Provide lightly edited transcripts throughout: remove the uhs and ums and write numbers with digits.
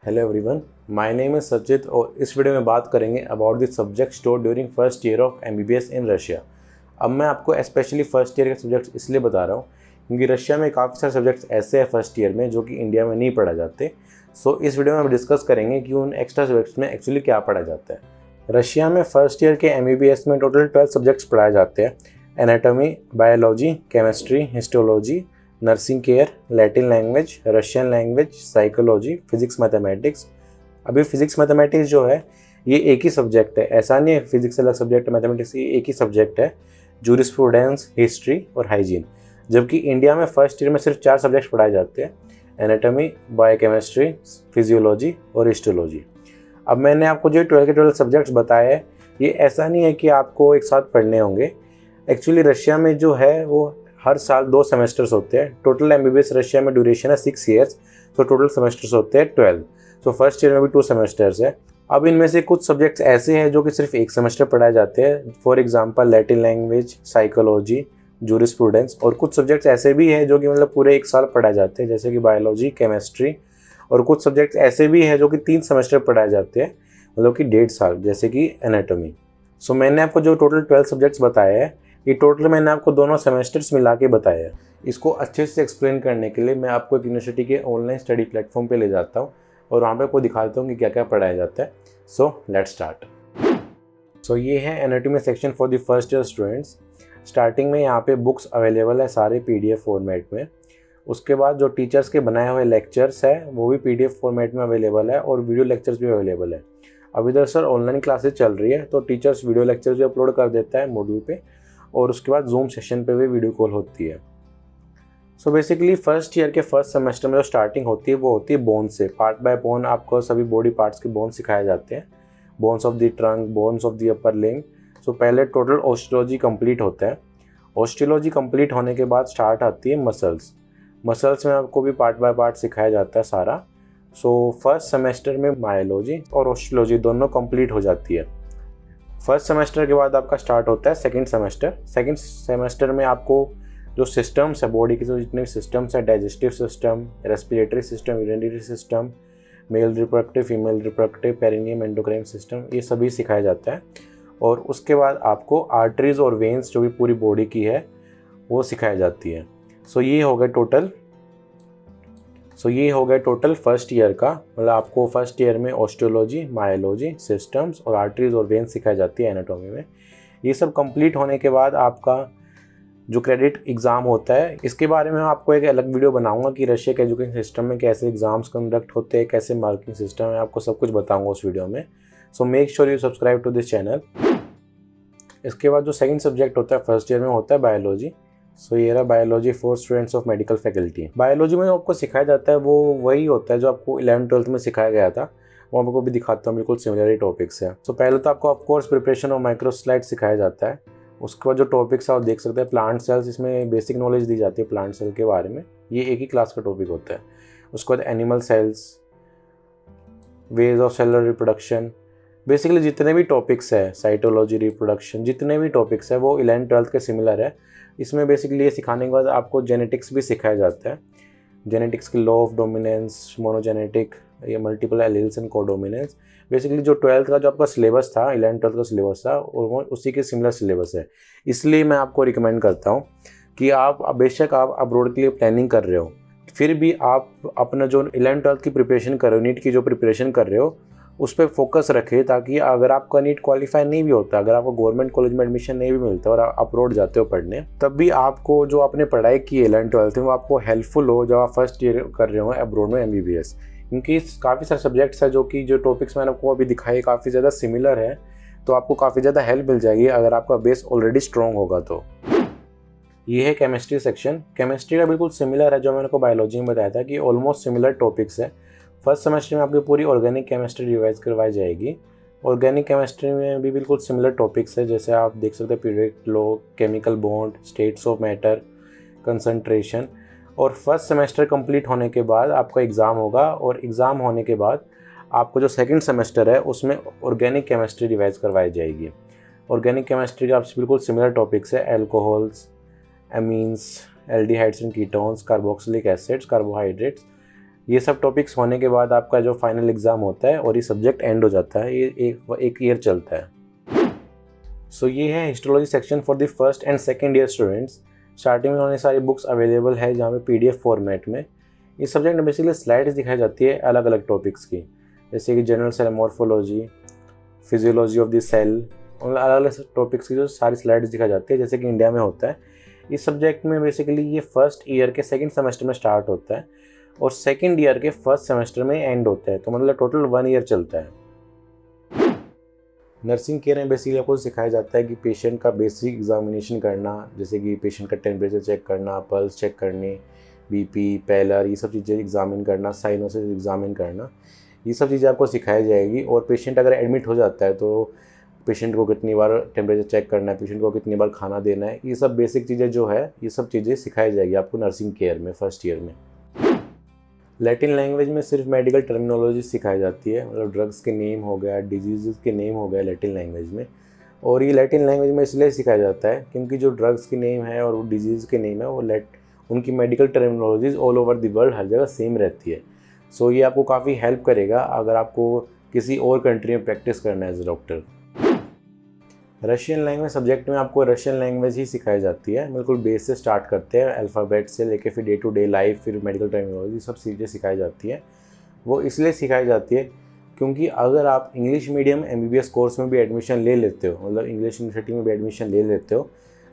Hello everyone, my name is Sachit और इस video में बात करेंगे about the subjects taught during first year of MBBS in Russia. अब मैं आपको स्पेशली फर्स्ट ईयर के सब्जेक्ट्स इसलिए बता रहा हूँ क्योंकि रशिया में काफ़ी सारे सब्जेक्ट्स ऐसे हैं फर्स्ट ईयर में जो कि इंडिया में नहीं पढ़ा जाते। सो इस वीडियो में हम डिस्कस करेंगे कि उन एक्स्ट्रा सब्जेक्ट्स में एक्चुअली क्या पढ़ा जाता है। रशिया में फर्स्ट ईयर के एमबीबीएस में टोटल 12 सब्जेक्ट्स पढ़ाए जाते हैं। Anatomy, biology, chemistry, histology, nursing care, Latin language, Russian language, psychology, physics, mathematics. अभी फिजिक्स मैथमेटिक्स जो है ये एक ही सब्जेक्ट है, ऐसा नहीं है फिजिक्स अलग सब्जेक्ट है, मैथमेटिक्स ये एक ही सब्जेक्ट है। जूरिस्प्रूडेंस, हिस्ट्री और हाइजीन। जबकि इंडिया में फर्स्ट ईयर में सिर्फ 4 सब्जेक्ट्स पढ़ाए जाते हैं, एनाटॉमी, बायोकेमिस्ट्री, फिजियोलॉजी और हिस्टोलॉजी। अब मैंने आपको जो 12 के 12 सब्जेक्ट्स बताए हैं ये ऐसा नहीं है कि आपको एक साथ पढ़ने होंगे। एक्चुअली रशिया में जो है वो हर साल 2 सेमेस्टर्स होते हैं। टोटल एमबीबीएस रशिया में ड्यूरेशन है 6 ईयर्स, तो टोटल सेमेस्टर्स होते हैं 12। तो फर्स्ट ईयर में भी 2 सेमेस्टर्स है। अब इनमें से कुछ सब्जेक्ट्स ऐसे हैं जो कि सिर्फ एक सेमेस्टर पढ़ाए जाते हैं, for example Latin language, psychology, jurisprudence. और कुछ सब्जेक्ट्स ऐसे भी हैं जो कि मतलब पूरे एक साल पढ़ाए जाते हैं, जैसे कि बायोलॉजी, केमिस्ट्री। और कुछ सब्जेक्ट्स ऐसे भी हैं जो कि 3 सेमेस्टर पढ़ाए जाते हैं, मतलब कि 1.5 साल, जैसे कि एनाटॉमी। सो मैंने आपको जो टोटल 12 सब्जेक्ट्स बताए हैं ये टोटल मैंने आपको दोनों सेमेस्टर्स मिला के बताया है। इसको अच्छे से एक्सप्लेन करने के लिए मैं आपको एक यूनिवर्सिटी के ऑनलाइन स्टडी प्लेटफॉर्म पे ले जाता हूँ और वहाँ पे आपको दिखाता हूँ कि क्या क्या पढ़ाया जाता है। So let's start. सो ये है anatomy section for the first year students. Starting में यहाँ पे बुक्स अवेलेबल है सारे PDF फॉर्मेट में। उसके बाद जो टीचर्स के बनाए हुए लेक्चर्स है वो भी PDF फॉर्मेट में अवेलेबल है और वीडियो लेक्चर्स भी अवेलेबल है। अब इधर सर ऑनलाइन क्लासेस चल रही है तो टीचर्स वीडियो लेक्चर्स भी अपलोड कर देता है मोड्यूल पे, और उसके बाद जूम सेशन पे भी वीडियो कॉल होती है। सो बेसिकली फर्स्ट ईयर के फर्स्ट सेमेस्टर में जो स्टार्टिंग होती है वो होती है बोन से। पार्ट बाय बोन आपको सभी बॉडी पार्ट्स के बोन सिखाए जाते हैं, bones of the trunk, bones of the upper limb. So पहले टोटल ऑस्टियोलॉजी कंप्लीट होता है। ऑस्टियोलॉजी कंप्लीट होने के बाद स्टार्ट आती है मसल्स। मसल्स में आपको भी पार्ट बाय पार्ट सिखाया जाता है सारा। सो फर्स्ट सेमेस्टर में मायोलॉजी और ऑस्टियोलॉजी दोनों कंप्लीट हो जाती है। फर्स्ट सेमेस्टर के बाद आपका स्टार्ट होता है सेकंड सेमेस्टर। सेकंड सेमेस्टर में आपको जो सिस्टम्स है बॉडी के, जो जितने भी सिस्टम्स है, digestive system, respiratory system, urinary system, male reproductive, female reproductive, perineum, endocrine system, ये सभी सिखाया जाता है। और उसके बाद आपको आर्टरीज और वेन्स जो भी पूरी बॉडी की है वो सिखाई जाती है। सो ये हो गया टोटल फर्स्ट ईयर का, मतलब आपको फर्स्ट ईयर में ऑस्टियोलॉजी, मायोलॉजी, सिस्टम्स और आर्टरीज और वेन्स सिखाई जाती है एनाटॉमी में। ये सब कंप्लीट होने के बाद आपका जो क्रेडिट एग्ज़ाम होता है, इसके बारे में आपको एक अलग वीडियो बनाऊंगा कि रशिया के एजुकेशन सिस्टम में कैसे एग्ज़ाम्स कंडक्ट होते हैं, कैसे मार्किंग सिस्टम है, आपको सब कुछ बताऊंगा उस वीडियो में। So make sure you subscribe to this channel. इसके बाद जो सेकंड सब्जेक्ट होता है फर्स्ट ईयर में होता है बायोलॉजी। सो ये रहा biology for students of medical faculty. Biology में आपको सिखाया जाता है वो वही होता है जो आपको 11th-12th में सिखाया गया था, वो आपको भी दिखाता हूँ, बिल्कुल सिमिलर ही टॉपिक्स है। सो पहले तो आपको ऑफकोर्स प्रिपरेशन और माइक्रोस्लाइड सिखाया जाता है। उसके बाद जो टॉपिक्स आप देख सकते हैं, प्लांट सेल्स, इसमें बेसिक नॉलेज दी जाती है प्लांट सेल के बारे में, ये एक ही क्लास का टॉपिक होता है। उसके बाद animal cells, ways of cellular reproduction, basically जितने भी टॉपिक्स है, साइटोलॉजी, रिप्रोडक्शन, जितने भी टॉपिक्स है वो 11th-12th के सिमिलर है। इसमें बेसिकली ये सिखाने के बाद आपको जेनेटिक्स भी सिखाया जाता है। जेनेटिक्स की लॉ ऑफ डोमिनेंस, मोनोजेनेटिक, या multiple alleles and codominance. Basically जो 12th का जो आपका सिलेबस था, 11th-12th का सिलेबस था, और उसी के सिमिलर सिलेबस है। इसलिए मैं आपको रिकमेंड करता हूँ कि आप बेशक आप अब्रॉड के लिए प्लानिंग कर रहे हो, फिर भी आप अपना जो 11th-12th की प्रिपरेशन कर रहे हो, नीट की जो प्रिपरेशन कर रहे हो, उस पर फोकस रखें, ताकि अगर आपका नीट क्वालिफाई नहीं भी होता, अगर आपको गवर्नमेंट कॉलेज में एडमिशन नहीं भी मिलता और आप अब्रॉड जाते हो पढ़ने, तब भी आपको जो आपने पढ़ाई की है 11th-12th में वो आपको हेल्पफुल हो जब आप फर्स्ट ईयर कर रहे हो अब्रॉड में MBBS। क्योंकि काफ़ी सारे सब्जेक्ट्स हैं जो कि जो टॉपिक्स मैंने आपको अभी दिखाए काफ़ी ज़्यादा सिमिलर है, तो आपको काफ़ी ज़्यादा हेल्प मिल जाएगी अगर आपका बेस ऑलरेडी स्ट्रॉन्ग होगा तो। ये है केमिस्ट्री सेक्शन। केमिस्ट्री का बिल्कुल सिमिलर है जो मैंने को बायोलॉजी में बताया था कि ऑलमोस्ट सिमिलर टॉपिक्स है। फर्स्ट सेमेस्टर में आपकी पूरी ऑर्गेनिक केमिस्ट्री रिवाइज करवाई जाएगी। ऑर्गेनिक केमिस्ट्री में भी बिल्कुल सिमिलर टॉपिक्स है, जैसे आप देख सकते हैं periodic law, chemical bond, states of matter, concentration. और फर्स्ट सेमेस्टर कंप्लीट होने के बाद आपका एग्ज़ाम होगा, और एग्ज़ाम होने के बाद आपको जो सेकंड सेमेस्टर है उसमें ऑर्गेनिक केमिस्ट्री रिवाइज करवाई जाएगी। ऑर्गेनिक केमिस्ट्री का आपसे बिल्कुल सिमिलर टॉपिक्स है, alcohols, amines, aldehydes and ketones, carboxylic acids, carbohydrates, ये सब टॉपिक्स होने के बाद आपका जो फाइनल एग्ज़ाम होता है और ये सब्जेक्ट एंड हो जाता है, ये एक ईयर चलता है। सो ये है histology section for the first and second year students. Starting में उन्होंने सारी बुक्स अवेलेबल है जहाँ पे PDF फॉर्मेट में। इस सब्जेक्ट में बेसिकली स्लाइड्स दिखाई जाती है अलग अलग टॉपिक्स की, जैसे कि general cell morphology, physiology of the cell, और अलग अलग टॉपिक्स की जो सारी स्लाइड्स दिखाई जाती है जैसे कि इंडिया में होता है। इस सब्जेक्ट में बेसिकली ये फर्स्ट ईयर के सेकंड सेमेस्टर में स्टार्ट होता है और सेकंड ईयर के फर्स्ट सेमेस्टर में एंड होता है, तो मतलब टोटल 1 ईयर चलता है। नर्सिंग केयर में बेसिकली आपको सिखाया जाता है कि पेशेंट का बेसिक एग्जामिनेशन करना, जैसे कि पेशेंट का टेम्परेचर चेक करना, पल्स चेक करने, BP, पैलर, ये सब चीज़ें एग्जामिन करना, साइनोसिस एग्जामिन करना, ये सब चीज़ें आपको सिखाई जाएगी। और पेशेंट अगर एडमिट हो जाता है तो पेशेंट को कितनी बार टेम्परेचर चेक करना है, पेशेंट को कितनी बार खाना देना है, ये सब बेसिक चीज़ें जो है ये सब चीज़ें सिखाई जाएगी आपको नर्सिंग केयर में फर्स्ट ईयर में। लैटिन लैंग्वेज में सिर्फ मेडिकल टर्मिनोलॉजी सिखाई जाती है, मतलब ड्रग्स के नेम हो गया, डिजीज़ के नेम हो गया लैटिन लैंग्वेज में। और ये लैटिन लैंग्वेज में इसलिए सिखाया जाता है क्योंकि जो ड्रग्स के नेम है और वो डिजीज़ के नेम है वो उनकी medical terminologies all over the world हर जगह सेम रहती है। सो ये आपको काफ़ी हेल्प करेगा अगर आपको किसी और कंट्री में प्रैक्टिस करना है as a doctor. Russian language subject में आपको रशियन लैंग्वेज ही सिखाई जाती है, बिल्कुल बेस से स्टार्ट करते हैं, अल्फ़ाबेट से लेके फिर डे टू डे लाइफ, फिर मेडिकल टर्मिनोलॉजी, सब चीज़ें सिखाई जाती है। वो इसलिए सिखाई जाती है क्योंकि अगर आप इंग्लिश मीडियम MBBS कोर्स में भी एडमिशन ले लेते हो, मतलब इंग्लिश यूनिवर्सिटी में भी एडमिशन ले लेते हो,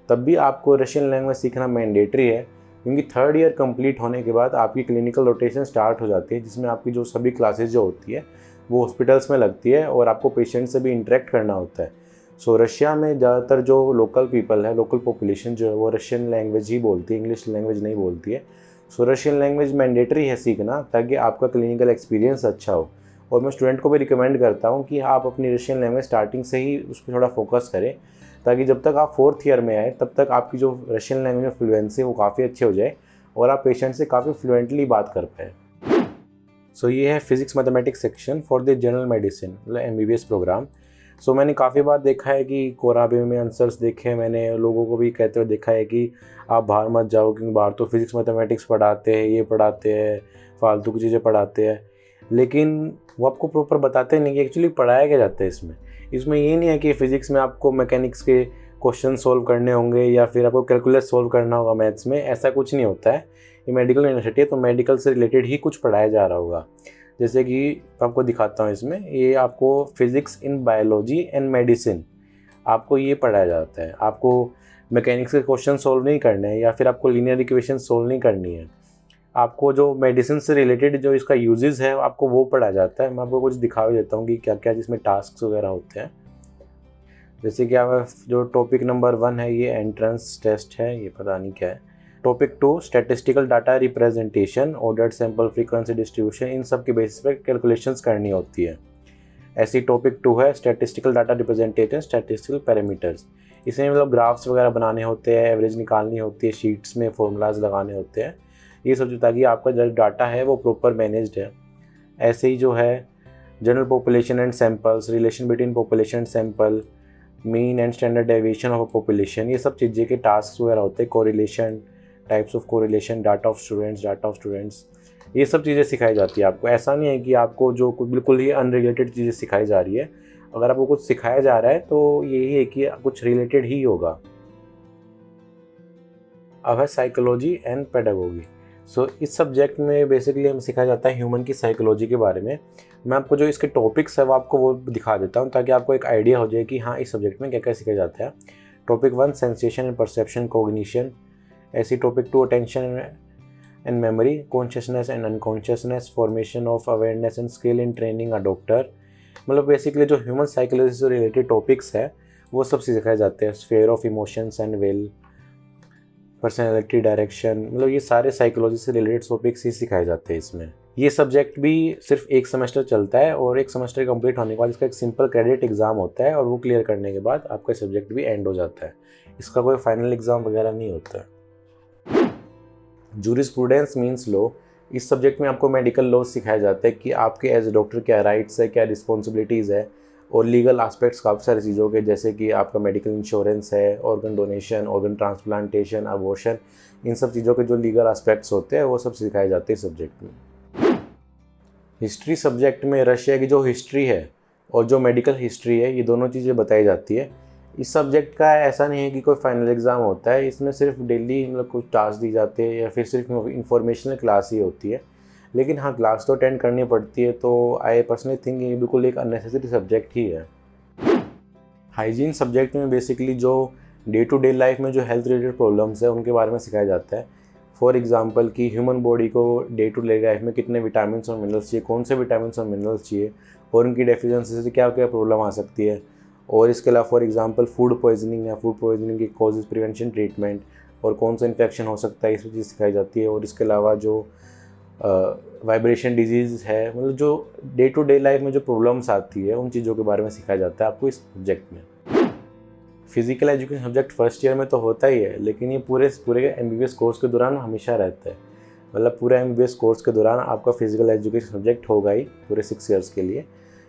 तब भी आपको रशियन लैंग्वेज सीखना मैंडेटरी है, क्योंकि थर्ड ईयर कंप्लीट होने के बाद आपकी क्लिनिकल रोटेशन स्टार्ट हो जाती है, जिसमें आपकी जो सभी क्लासेज जो होती है वो हॉस्पिटल्स में लगती है और आपको पेशेंट से भी इंटरेक्ट करना होता है। सो रशिया में ज़्यादातर जो लोकल पीपल है, लोकल पॉपुलेशन जो है वो रशियन लैंग्वेज ही बोलती है, इंग्लिश लैंग्वेज नहीं बोलती है। सो रशियन लैंग्वेज मैंडेटरी है सीखना, ताकि आपका क्लिनिकल एक्सपीरियंस अच्छा हो। और मैं स्टूडेंट को भी रिकमेंड करता हूँ कि आप अपनी रशियन लैंग्वेज स्टार्टिंग से ही उस पर थोड़ा फोकस करें, ताकि जब तक आप 4th ईयर में आए तब तक आपकी जो रशियन लैंग्वेज में फ्लुएंसी वो काफ़ी अच्छी हो जाए और आप पेशेंट से काफ़ी फ्लुएंटली बात कर पाएँ। सो ये है physics mathematics section for the general medicine, मतलब MBBS प्रोग्राम। सो मैंने काफ़ी बार देखा है कि कोराबे में आंसर्स देखे हैं, मैंने लोगों को भी कहते हुए देखा है कि आप बाहर मत जाओ क्योंकि बाहर तो फिजिक्स मैथमेटिक्स पढ़ाते हैं, ये पढ़ाते हैं, फालतू की चीज़ें पढ़ाते हैं, लेकिन वो आपको प्रॉपर बताते नहीं कि एक्चुअली पढ़ाया क्या जाता है इसमें ये नहीं है कि फ़िज़िक्स में आपको मैकेनिक्स के क्वेश्चन सोल्व करने होंगे या फिर आपको कैलकुलस सोल्व करना होगा मैथ्स में, ऐसा कुछ नहीं होता है। ये मेडिकल यूनिवर्सिटी है तो मेडिकल से रिलेटेड ही कुछ पढ़ाया जा रहा होगा। जैसे कि आपको दिखाता हूँ, इसमें ये आपको physics in biology and medicine आपको ये पढ़ाया जाता है। आपको मैकेनिक्स के क्वेश्चन सोल्व नहीं करने हैं या फिर आपको लीनियर इक्वेशन सोल्व नहीं करनी है, आपको जो मेडिसिन से रिलेटेड जो इसका यूजेस है आपको वो पढ़ाया जाता है। मैं आपको कुछ दिखा देता हूँ कि क्या क्या जिसमें टास्क वगैरह होते हैं। जैसे कि आप जो टॉपिक नंबर 1 है ये एंट्रेंस टेस्ट है, ये पता नहीं क्या है। Topic 2 statistical data representation, ordered sample frequency distribution, इन सब के बेसिस पर कैलकुलेशंस करनी होती है। ऐसी टॉपिक 2 है statistical data representation, statistical parameters. इसमें मतलब ग्राफ्स वगैरह बनाने होते हैं, एवरेज निकालनी होती है, शीट्स में फॉर्मूलाज लगाने होते हैं, ये सब, ताकि आपका जो डाटा है वो प्रॉपर मैनेज्ड है। ऐसे ही जो है general population and samples, relation between population and sample, mean and standard deviation of a population, ये सब चीज़ें के टास्क वगैरह होते हैं। Correlation, types of correlation, data of students, ये सब चीज़ें सिखाई जाती है आपको। ऐसा नहीं है कि आपको जो कुछ बिल्कुल ही अनरिलेटेड चीज़ें सिखाई जा रही है। अगर आपको कुछ सिखाया जा रहा है तो यही है कि कुछ रिलेटेड ही होगा। अब है साइकोलॉजी एंड पेडागोगी। सो इस सब्जेक्ट में बेसिकली हमें सिखाया जाता है ह्यूमन की साइकोलॉजी के बारे में। मैं आपको जो इसके टॉपिक्स है वो आपको वो दिखा देता हूँ, ताकि आपको एक आइडिया हो जाए कि हाँ इस सब्जेक्ट में क्या क्या सिखाया जाता है। Topic 1 sensation and perception cognition. ऐसी topic 2 attention and memory, consciousness and unconsciousness, formation of awareness and skill in training a doctor. मतलब बेसिकली जो ह्यूमन साइकोलॉजी से रिलेटेड टॉपिक्स है वो सब सिखाए जाते हैं। Sphere of emotions and will, personality, direction, मतलब ये सारे साइकोलॉजी से रिलेटेड टॉपिक्स ही सिखाए जाते हैं इसमें। ये सब्जेक्ट भी सिर्फ एक सेमेस्टर चलता है और एक सेमेस्टर कंप्लीट होने के बाद इसका एक सिंपल क्रेडिट एग्ज़ाम होता है और वो क्लियर करने के बाद आपका सब्जेक्ट भी एंड हो जाता है। इसका कोई फाइनल एग्ज़ाम वगैरह नहीं होता है। Jurisprudence means law. इस सब्जेक्ट में आपको मेडिकल लॉ सिखाया जाता है कि आपके एज ए डॉक्टर क्या राइट्स है, क्या रिस्पॉन्सिबिलिटीज़ है, और लीगल एस्पेक्ट्स काफ़ी सारी चीज़ों के, जैसे कि आपका मेडिकल इंश्योरेंस है, organ donation, organ transplantation, abortion, इन सब चीज़ों के जो लीगल एस्पेक्ट्स होते हैं वो सब सिखाए जाते हैं सब्जेक्ट में। हिस्ट्री सब्जेक्ट में रशिया की जो हिस्ट्री है और जो मेडिकल हिस्ट्री है, ये दोनों चीज़ें बताई जाती है। इस सब्जेक्ट का ऐसा नहीं है कि कोई फाइनल एग्ज़ाम होता है, इसमें सिर्फ डेली मतलब कुछ टास्क दी जाते हैं या फिर सिर्फ इंफॉर्मेशनल क्लास ही होती है। लेकिन हाँ, क्लास तो अटेंड करनी पड़ती है, तो आई पर्सनली थिंक ये बिल्कुल एक अननेसेसरी सब्जेक्ट ही है। हाइजीन सब्जेक्ट में बेसिकली जो डे टू डे लाइफ में जो हेल्थ रिलेटेड प्रॉब्लम्स है उनके बारे में सिखाया जाता है। फॉर एग्जांपल कि ह्यूमन बॉडी को डे टू डे लाइफ में कितने विटामिन और मिनरल्स चाहिए, कौन से विटामिन और मिनरल्स चाहिए और उनकी डेफिशिएंसी से क्या क्या प्रॉब्लम आ सकती है। और इसके अलावा फॉर एग्जांपल फूड पॉइजनिंग या फूड पॉइजनिंग के कॉजेज, प्रिवेंशन, ट्रीटमेंट और कौन सा इन्फेक्शन हो सकता है, ये सब चीज़ सिखाई जाती है। और इसके अलावा जो वाइब्रेशन डिजीज़ है, मतलब जो डे टू डे लाइफ में जो प्रॉब्लम्स आती है उन चीज़ों के बारे में सिखाया जाता है आपको इस सब्जेक्ट में। Physical education subject first year में तो होता ही है, लेकिन ये पूरे MBBS कोर्स के दौरान हमेशा रहता है। मतलब पूरा MBBS कोर्स के दौरान आपका फिजिकल एजुकेशन सब्जेक्ट होगा ही पूरे 6 ईयर्स के लिए।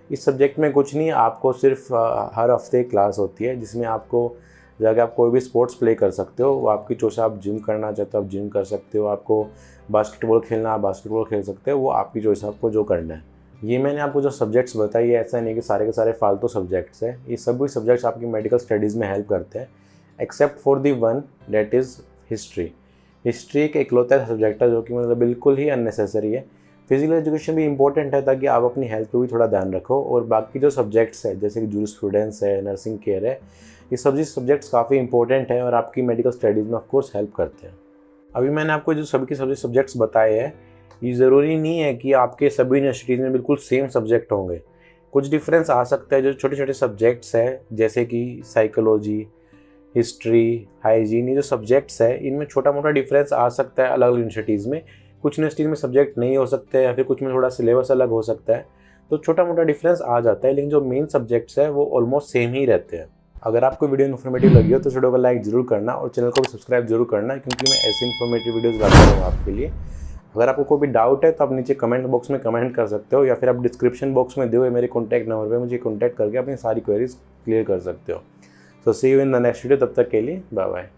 इस सब्जेक्ट में कुछ नहीं, आपको सिर्फ हर हफ्ते क्लास होती है जिसमें आपको जाके आप कोई भी स्पोर्ट्स प्ले कर सकते हो। वो आपकी चॉइस, आप जिम करना चाहते हो आप जिम कर सकते हो, आपको बास्केटबॉल खेलना आप बास्केटबॉल खेल सकते हो, वो आपकी चॉइस, आपको जो करना है। ये मैंने आपको जो सब्जेक्ट्स बताई है, ऐसा नहीं कि सारे के सारे फालतू सब्जेक्ट्स हैं। ये सभी सब्जेक्ट्स आपकी मेडिकल स्टडीज़ में हेल्प करते हैं, except for the one that is history. History एक इकलौता सब्जेक्ट है जो कि मतलब बिल्कुल ही अननेसेसरी है। फिजिकल एजुकेशन भी इंपॉर्टेंट है ताकि आप अपनी हेल्थ पे भी थोड़ा ध्यान रखो, और बाकी जो सब्जेक्ट्स है जैसे कि जूरिस्प्रूडेंस है, नर्सिंग केयर है, ये सभी सब्जेक्ट्स काफ़ी इंपॉर्टेंट हैं और आपकी मेडिकल स्टडीज़ में ऑफकोर्स हेल्प करते हैं। अभी मैंने आपको जो सभी सब्जेक्ट्स बताए हैं, ये ज़रूरी नहीं है कि आपके सभी यूनिवर्सिटीज़ में बिल्कुल सेम सब्जेक्ट होंगे। कुछ डिफरेंस आ सकता है। जो छोटे छोटे सब्जेक्ट्स हैं जैसे कि साइकोलॉजी, हिस्ट्री, हाइजीन, ये जो सब्जेक्ट्स है इनमें छोटा मोटा डिफरेंस आ सकता है अलग अलग यूनिवर्सिटीज़ में। कुछ यूनिवर्सिटीज़ में सब्जेक्ट नहीं हो सकते या फिर कुछ में थोड़ा सिलेबस अलग हो सकता है, तो छोटा मोटा डिफरेंस आ जाता है, लेकिन जो मेन सब्जेक्ट्स है वो ऑलमोस्ट सेम ही रहते हैं। अगर आपको वीडियो इन्फॉर्मेटिव लगी हो तो वीडियो को लाइक ज़रूर करना और चैनल को भी सब्सक्राइब जरूर करना, क्योंकि मैं ऐसी इन्फॉर्मेटिव वीडियोज़ लाता हूँ आपके लिए। अगर आपको कोई भी डाउट है तो आप नीचे कमेंट बॉक्स में कमेंट कर सकते हो, या फिर आप डिस्क्रिप्शन बॉक्स में दिए हुए मेरे कॉन्टैक्ट नंबर पे मुझे कॉन्टैक्ट करके अपनी सारी क्वेरीज क्लियर कर सकते हो। So see you in the next video, तब तक के लिए बाय बाय।